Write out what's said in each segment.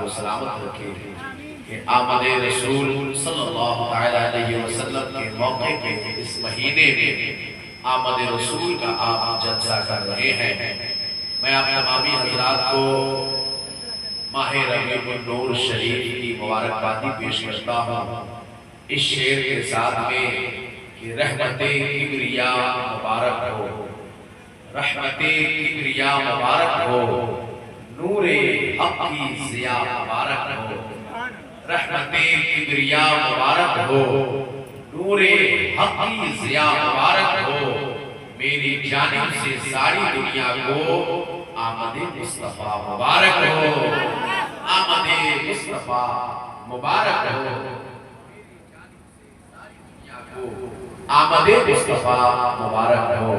को सलामत रखे कि आमद रसूल सल्लल्लाहु अलैहि वसल्लम के मौके पे इस महीने में आमद रसूल का आप जलसा कर रहे हैं। मैं आप तमामी हजरात को माह रबीउल नूर शरीफ की मुबारकबादी पेश करता हूँ इस शेर के साथ में कि रहमते किबरिया मुबारक हो, रहमते किबरिया मुबारक हो, नूरे हक की ज़िया मुबारक हो, रहमते किबरिया मुबारक हो, नूरे हक की ज़िया मुबारक हो, मेरी जानिब से सारी दुनिया को आमदे मुस्तफा मुबारक हो, आमदे मुस्तफा मुबारक हो, आमदे मुस्तफा मुबारक हो।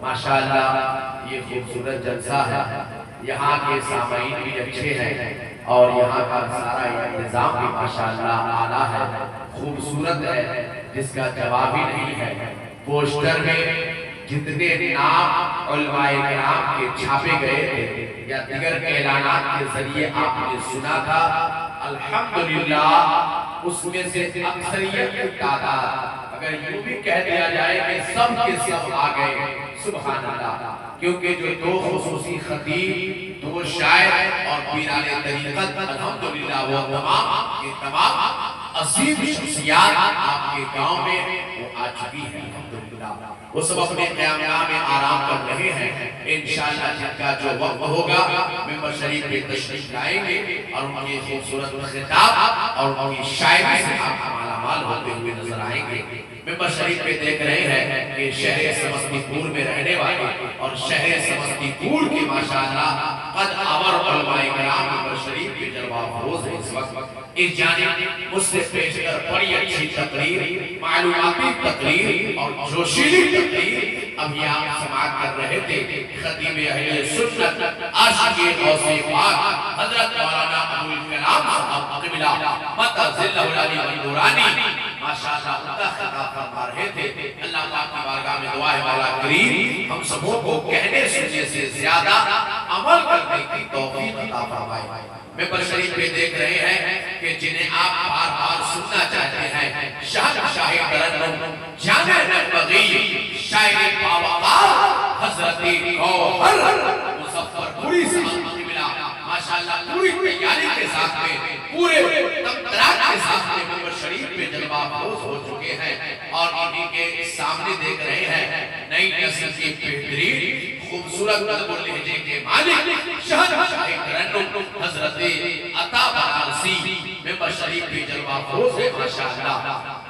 माशाअल्लाह ये खूबसूरत जलसा है, यहाँ के सामाईन भी अच्छे हैं और यहाँ का सारा इंतजाम भी माशाअल्लाह आला है, खूबसूरत है, जिसका जवाब ही नहीं है। पोस्टर में जितने नाम उलमाए किराम के छापे गए थे या दिगर ऐलानात के जरिए आपने सुना था, अल्हम्दुलिल्लाह उसमें से अक्सरियत की तादाद अगर यूं भी कह दिया जाए कि सब के सब आ गए, सुभान अल्लाह। क्योंकि जो दो खुसूसी खतीब, दो शायर और पीराने तरीक़त अल्हम्दुलिल्लाह वो तमाम के तमाम अजीम शख्सियत आपके गांव में वो आ चुकी है अल्हम्दुलिल्लाह। वो सब अपने क़यामगाह में आराम कर रहे हैं। इंशाअल्लाह जिनका जो वक्त होगा मिंबर शरीफ पे तशरीफ लाएंगे और उनकी खूबसूरत खिताब और उनकी शायरी से आप मालामाल होते हुए नजर आएंगे। मिंबर शरीफ पे देख रहे हैं कि शहर समस्तीपुर में रहने वाले और शहर समस्तीपुर के माशाअल्लाह कद आवर उलमाए किराम मिंबर शरीफ पे जलवा फरोज है इस वक्त। इस जानिब मुझसे पेशकर बड़ी अच्छी तकरीर, मालूमाती तकरीर और जोशीली तकरीर अभी आप समाअत कर रहे थे। खतीब अहले सुन्नत आशिक़े गौसे पाक हजरत मौलाना अबुल कलाम साहब क़िबला मतज़िल्लहुल अली वल नूरानी माशाअल्लाह उनका खिताब फरमा रहे थे। अल्लाह पाक की बारगाह में दुआ है मौला करीम हम सबों को कहने सुनने से ज्यादा अमल करने की तौफीक अता फरमाए। मिंबर शरीफ पे देख रहे हैं कि जिन्हें आप बार बार सुनना चाहते हैं, शहंशाह तरन्नुम जाने नबवी शायरी बावकार हजरत गौहर मुज़फ्फरपुरी साहब क़िबला माशाअल्लाह पूरी तैयारी के साथ में, पूरे तमतराक के साथ में मिंबर शरीफ पे जलवा फरोज हो चुके हैं और इन्हीं के सामने देख रहे हैं नई नस्ल के बेहतरीन खूबसूरत लहजे के मालिक शहंशाह तरन्नुम हजरत अता बनारसी मिंबर शरीफ पे जलवा फरोज है माशाअल्लाह।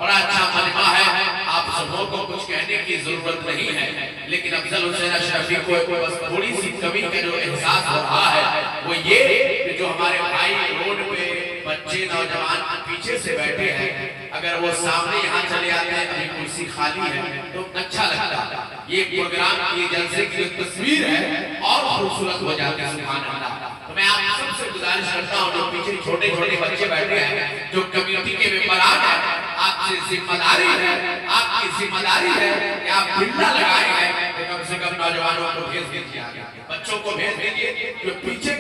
बड़ा अच्छा मजमा है, आप सबों को कुछ कहने की जरूरत नहीं है, लेकिन अफजल हुसैन अशरफी को बस थोड़ी सी कमी का जो एहसास हो रहा है वो ये कि जो हमारे भाई रोड पे बच्चे नौजवान पीछे से बैठे हैं, अगर वो सामने यहाँ चले आते हैं, अभी कुर्सी खाली है तो अच्छा लगता। ये प्रोग्राम की जलसे की जो तस्वीर है और खूबसूरत हो जाती है, सुभान अल्लाह। तो मैं आप सबसे गुजारिश करता हूँ जो पीछे छोटे छोटे बच्चे बैठे हैं, जो कम्युनिटी के मेंबरान हैं, आपसे जिम्मेदारी है, आपकी जिम्मेदारी है कि आप बिल्ला लगाए हैं तो कम से कम नौजवानों को भेज दीजिए, बच्चों को भेज दीजिए। जो पीछे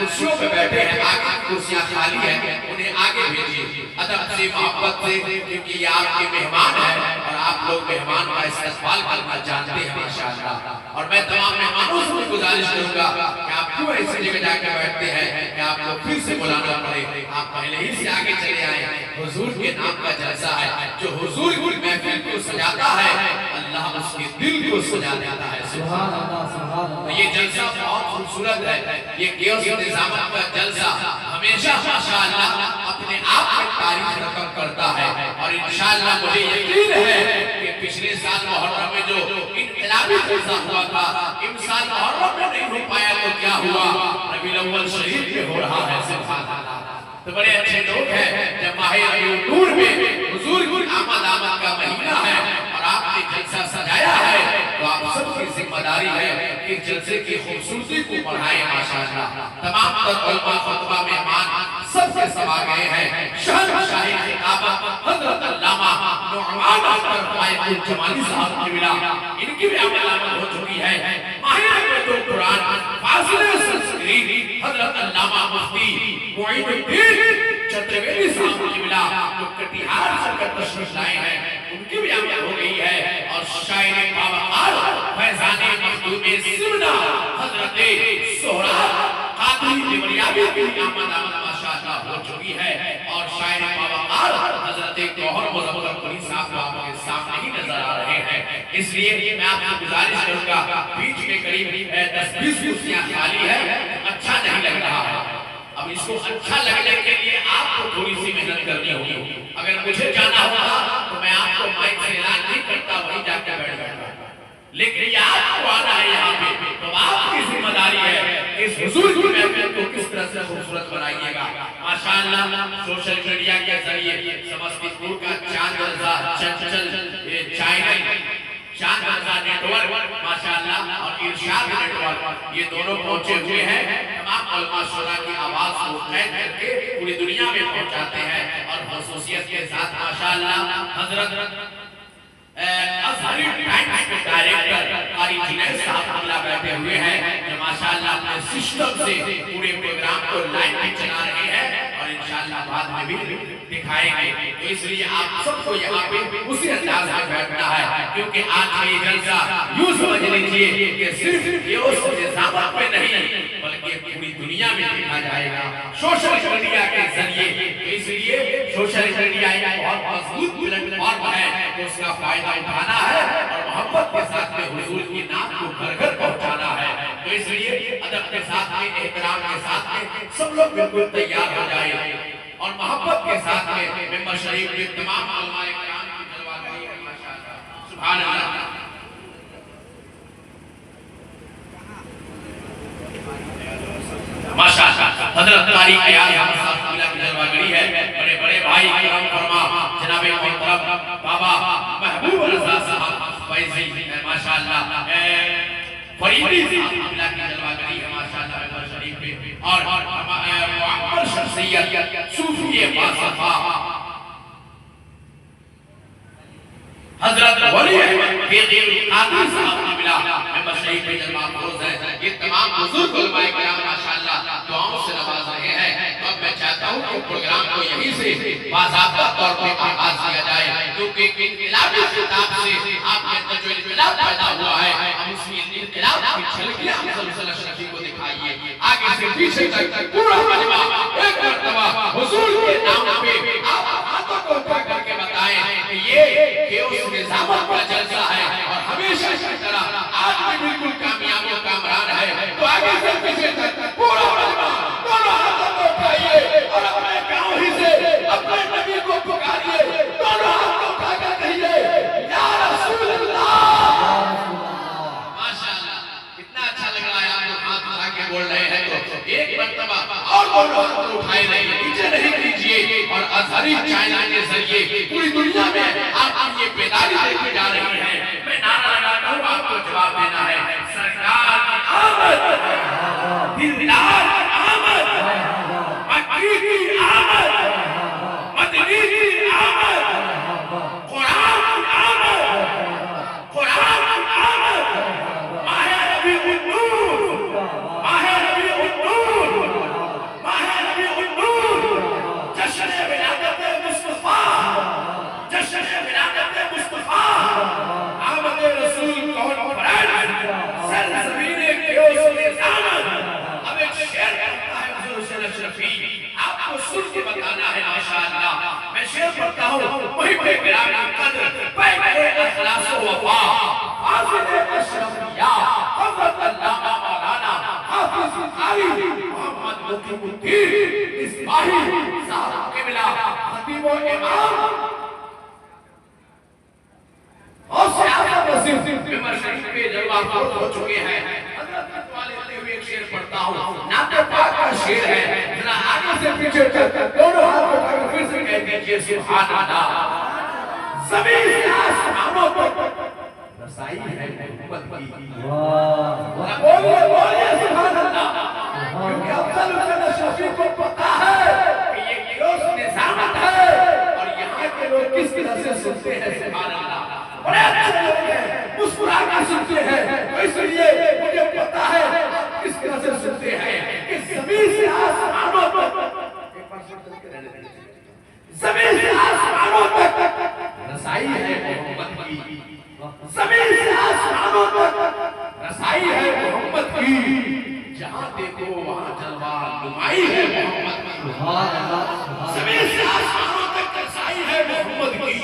कुर्सियों पे बैठे हैं, आगे कुर्सियां खाली हैं, उन्हें आगे भेजिए अदब से, मोहब्बत से, क्योंकि ये आपके मेहमान हैं और आप लोग मेहमान का इस्तकबाल करना जानते हैं माशाअल्लाह। और मैं तमाम मेहमानों से गुजारिश करूंगा कि आप क्यों ऐसी जगह जाकर बैठते हैं कि आपको फिर से बुलाना पड़े, आप पहले ही से आगे चले आए। हुजूर के नाम का जलसा है, जो हुजूर की महफिल को सजाता है अल्लाह उसके दिल को सजा देता है, सुभान अल्लाह सुभान अल्लाह। ये जलसा बहुत खूबसूरत है, ये गियोस निजामत का जलसा हमेशा माशाअल्लाह अपने आप में तारीफ रकम करता है और इंशाअल्लाह मुझे यकीन है कि पिछले साल मुहर्रम में जो इनकलाबी जलसा हुआ था, इस साल मुहर्रम में नहीं हो पाया तो क्या हुआ, रबीउल अव्वल शरीफ में हो रहा है, सुभान अल्लाह। तो बड़े अच्छे लोग हैं, जब माह रबीउल नूर में हुजूर की आमद का महीना है और आपने जलसा सजाया है तो आप सबकी जिम्मेदारी है कि जलसे की खूबसूरती को बढ़ाएं माशाअल्लाह। तमाम उलमा खुतबा मेहमान सबके सब आ गए हैं। शहंशाह खिताबत हजरत अल्लामा नुअमान अख्तर फायकुल जमाली साहब क़िबला, इनकी भी आमद हो चुकी है। माहिर तो कुरान फासिले संस्कृत हजरत अल्लामा मुफ्ती मुईनुद्दीन चतुर्वेदी साहब की मिला जो कटिहार से तशरीफ लाए हैं, उनकी भी आमद हो गई है। और शायर बावकार फैजाने मखदूम सिमना हजरत सोहराब कादरी देवरियाबी की आमद माशाअल्लाह हो चुकी है। और शायर बावकार हजरत गौहर मुजफ्फरपुरी साहब आपके सामने ही नजर आ रहे हैं। इसलिए मैं आपसे गुजारिश करूंगा, बीच में करीब 10-20 कुर्सियां खाली है, अच्छा नहीं लग रहा है। अब इसको अच्छा लगने के लिए आपको थोड़ी सी मेहनत करनी होगी। अगर मुझे जाना होगा तो मैं आपको माइक से ऐलान नहीं करता, वहीं जाकर बैठ जाऊंगा, लेकिन ये आपको आना है यहाँ पे, तो आपकी जिम्मेदारी है इस हुजूर की महफिल को किस तरह से खूबसूरत बनाइएगा। माशाअल्लाह सोशल मीडिया के जरिए समस्तीपुर का चांद रजा चंचल चैनल, चांद रजा नेटवर्क माशाअल्लाह और इरशाद नेटवर्क, ये दोनों पहुंचे हुए हैं। तमाम उलमा शुरा की आवाज को कैद करके पूरी दुनिया में पहुंचाते हैं। और खसूसियत के साथ माशाअल्लाह हजरत अज़हरी टाइम्स के डायरेक्टर कारी जुनैद साहब अल्लाह बैठे हुए हैं, जो माशाअल्लाह अपने सिस्टम से पूरे प्रोग्राम को लाइव में चला रहे हैं और इंशाअल्लाह बाद में भी दिखाएंगे। तो इसलिए आप सबको यहाँ पे उसी अंदाज में बैठना है, क्योंकि आज का ये जलसा यूं समझ लीजिए कि सिर्फ ये उस निजामत पे नहीं बल्कि पूरी दुनिया में देखा जाएगा सोशल मीडिया के जरिए। तो इसलिए सोशल मीडिया एक बहुत मजबूत प्लेटफॉर्म है, तो उसका फायदा उठाना है और मोहब्बत के साथ में हुजूर की नाम को घर घर पहुंचाना है। तो इसलिए अदब के साथ में, एहतराम के साथ में सब लोग बिल्कुल तैयार हो जाए और मोहब्बत के साथ में मेंबर शरीफ के तमाम उलमाए किराम की जलवागरी है माशाअल्लाह, सुभान अल्लाह। माशाअल्लाह हजरत कारी अयाज साहब की जलवागरी है। बड़े बड़े भाई करम फरमा जनाब मोहतरम बाबा महबूब रजा साहब फैजी माशाअल्लाह फरीदी साहब की जलवागरी है माशाअल्लाह मेंबर शरीफ पे। और मुअम्मर शख्सियत सूफी बासफा हजरत वली अहमद आदि साहब की मिला मेंबर शरीफ पे जलवा फरोज है। ये तमाम बुजुर्ग उलमाए किराम माशाअल्लाह दुआओं से नवाज रहे हैं। तो अब मैं चाहता हूं कि प्रोग्राम को यहीं से बाज़ाब्ता तौर पे आगाज किया जाए, क्योंकि इनकलाबी खिताब से आपके अंदर जो इनकलाब पैदा हुआ है, हम उसी इनकलाब की झलकियां सल्लल्लाहु अलैहि वसल्लम को दिखाइए। आगे से पीछे तक पूरा मजमा एक मर्तबा हुजूर के नाम पे आप हाथों को उठा करके बताएं कि ये केवल निजामत का जलसा है और हमेशा की तरह आज भी बिल्कुल कामयाब और कामरान है। तो आगे से पीछे तक पूरा मजमा दोनों हाथों को उठाइए और अपने गांव ही से अपने नबी को पुकारिए, दोनों हाथ को उठाकर कहिए या रसूल अल्लाह। माशाअल्लाह कितना अच्छा लग रहा है, आप लोग हाथ उठा के बोल रहे हैं। तो एक मर्तबा और दोनों हाथ उठाए रहिए, नीचे नहीं कीजिए। और अज़हरी चैनल के जरिए पूरी दुनिया में आप ये बेदारी देखी जा रही है। मैं नारा लगाता हूँ, आपको जवाब देना है। सरकार की आमद, दिलदार की आमद, मक्की की आमद, मदनी की आमद, कुरान की आमद, कुरान की आमद, माह रबीउन नूर, माह रबीउन नूर, माह रबीउन नूर, जश्न विलादत मुस्तफा, जश्न विलादत मुस्तफा, आमद रसूल कौन फराज, सरज़मीन के उसने आमद। अब एक शेर करता है हुजूर सल्लल्लाहु अलैहि वसल्लम, आपको सुन के बताना है माशाअल्लाह। मैं शेर पढ़ता हूँ, वही पे गिरामी कद्र पैगंबरे इखलास व वफा, हाफिज़ अशरफिया हज़रत अल्लामा मौलाना हाफिज़ कारी मोहम्मद मुकीमुद्दीन इस्माही साहब के मिला खतीब व इमाम और सहाबा नसीब मेंबर शरीफ पे जलवा फरोज हो चुके हैं। हजरत वाले लेते हुए एक शेर पढ़ता हूँ, नाते पाक का शेर है। जरा आगे से पीछे तक दोनों हाथ उठाकर फिर से कह दीजिए सुभान अल्लाह। ज़मीन से आसमानों तक रसाई है मोहब्बत की। वाह बोलिए बोलिए सुभान अल्लाह, क्योंकि अफजल हुसैन अशरफी को पता है कि ये क्यों निजामत है और यहाँ के लोग किस तरह से सुनते हैं सुभान अल्लाह। बड़े अच्छे लोग हैं, मुस्कुरा कर सुनते हैं। इसलिए मुझे रसाई है मोहम्मद की, जमीन से आसमानों तक रसाई है मोहम्मद की, जहां देखो वहां जलवा नुमाई है मोहम्मद की। जमीन से आसमानों तक रसाई है मोहम्मद की,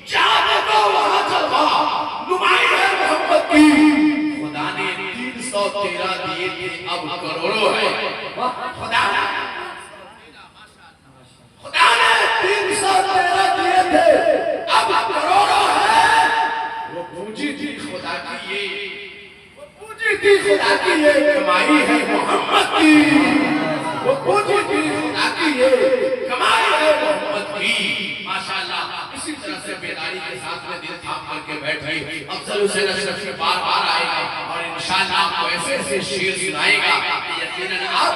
जहां देखो वहां जलवा नुमाई है मोहम्मद की। खुदा ने 313 दिए थे, अब करोड़ों है। खुदा ने 313 दिए थे, अब करोड़ों है। वो पूंजी थी खुदा की, ये वो पूंजी थी खुदा की, ये कमाई है मोहम्मद की। वो पूंजी थी खुदा की, ये कमाई है मोहम्मद की। माशाअल्लाह, इसी तरह से बेदारी के साथ में दिल थाम करके बैठे। अफजल हुसैन अशरफ में बार बार आएगा और इंशाअल्लाह आपको ऐसे ऐसे शेर सुनाएगा, यकीनन आप